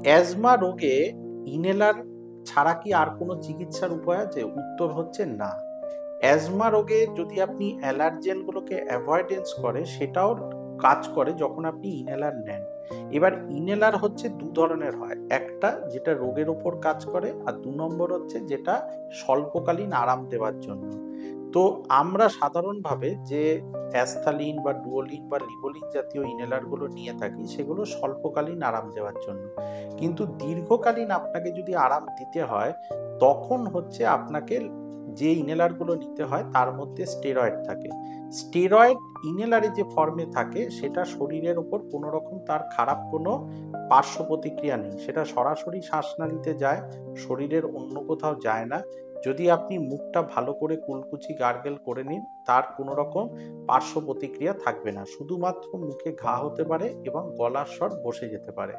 Asthma রোগে inhaler ছাড়া কি আর কোনো চিকিৎসার উপায় আছে? উত্তর হচ্ছে না। অ্যাজমা রোগে যদি আপনি অ্যালার্জেনগুলোকে অ্যাভয়েডেন্স করে সেটাও কাজ করে যখন আপনি ইনহেলার নেন। এবার ইনহেলার হচ্ছে দু ধরনের হয়, একটা যেটা রোগের ওপর কাজ করে, আর ২ নম্বর হচ্ছে যেটা স্বল্পকালীন আরাম দেওয়ার জন্য। তো আমরা সাধারণভাবে যে অ্যাসথালিন বা ডুওলিন বা লিভোলিন জাতীয় ইনহেলারগুলো নিয়ে থাকি সেগুলো স্বল্পকালীন আরাম দেওয়ার জন্য। কিন্তু দীর্ঘকালীন আপনাকে যদি আরাম দিতে হয় তখন হচ্ছে আপনাকে যে ইনহেলারগুলো নিতে হয় তার মধ্যে স্টেরয়েড থাকে। স্টেরয়েড ইনহেলারে যে ফর্মে থাকে সেটা শরীরের ওপর কোনো রকম তার খারাপ কোনো পার্শ্ব প্রতিক্রিয়া নেই, সেটা সরাসরি শ্বাসনালীতে যায়, শরীরের অন্য কোথাও যায় না। যদি আপনি মুখটা ভালো করে কুলকুচি গার্গেল করে নিন তার কোনো রকম পার্শ্ব প্রতিক্রিয়া থাকবে না, শুধুমাত্র মুখে ঘা হতে পারে এবং গলার স্বর বসে যেতে পারে।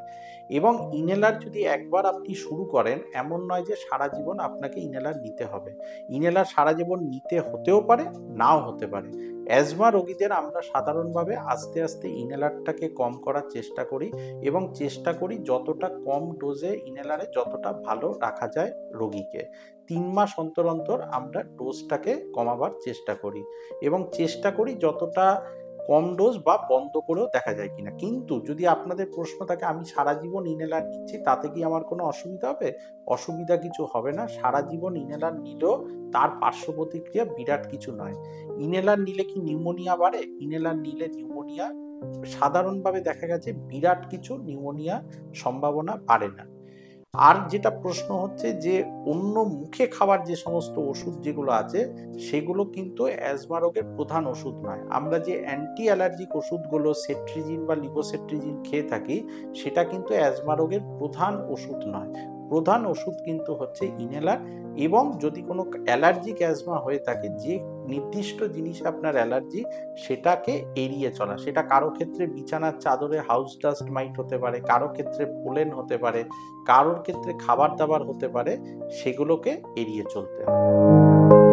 এবং ইনহেলার যদি একবার আপনি শুরু করেন এমন নয় যে সারা জীবন আপনাকে ইনহেলার নিতে হবে। ইনহেলার সারা জীবন নিতে হতেও পারে, নাও হতে পারে। অ্যাজমা রোগীদের আমরা সাধারণভাবে আস্তে আস্তে ইনহেলারটাকে কম করার চেষ্টা করি এবং চেষ্টা করি যতটা কম ডোজে ইনহেলারে যতটা ভালো রাখা যায় রোগীকে। ৩ মাস অন্তর অন্তর আমরা ডোজটাকে কমাবার চেষ্টা করি এবং চেষ্টা করি যতটা কম ডোজ বা বন্ধ করেও দেখা যায় কিনা। কিন্তু যদি আপনাদের প্রশ্ন থাকে আমি সারা জীবন ইনহেলার নিচ্ছি তাতে কি আমার কোনো অসুবিধা হবে? অসুবিধা কিছু হবে না। সারা জীবন ইনহেলার নিলেও তার পার্শ্ব প্রতিক্রিয়া বিরাট কিছু নয়। ইনহেলার নিলে কি নিউমোনিয়া বাড়ে? ইনহেলার নিলে নিউমোনিয়া সাধারণভাবে দেখা গেছে বিরাট কিছু নিউমোনিয়া সম্ভাবনা বাড়ে না। আর যেটা প্রশ্ন হচ্ছে যে অন্য মুখে খাবার যে সমস্ত ওষুধ যেগুলো আছে সেগুলো কিন্তু অ্যাজমা রোগের প্রধান ওষুধ নয়। আমরা যে অ্যান্টি অ্যালার্জিক ওষুধগুলো সেট্রিজিন বা লিভোসেট্রিজিন খেয়ে থাকি সেটা কিন্তু অ্যাজমা রোগের প্রধান ওষুধ নয়। প্রধান ওষুধ কিন্তু হচ্ছে ইনহেলার। এবং যদি কোনো অ্যালার্জিক অ্যাজমা হয়ে থাকে, যে নির্দিষ্ট জিনিসে আপনার অ্যালার্জি সেটাকে এড়িয়ে চলা, সেটা কারো ক্ষেত্রে বিছানার চাদরে হাউস ডাস্ট মাইট হতে পারে, কারো ক্ষেত্রে পোলেন হতে পারে, কারোর ক্ষেত্রে খাবার দাবার হতে পারে, সেগুলোকে এড়িয়ে চলতে হবে।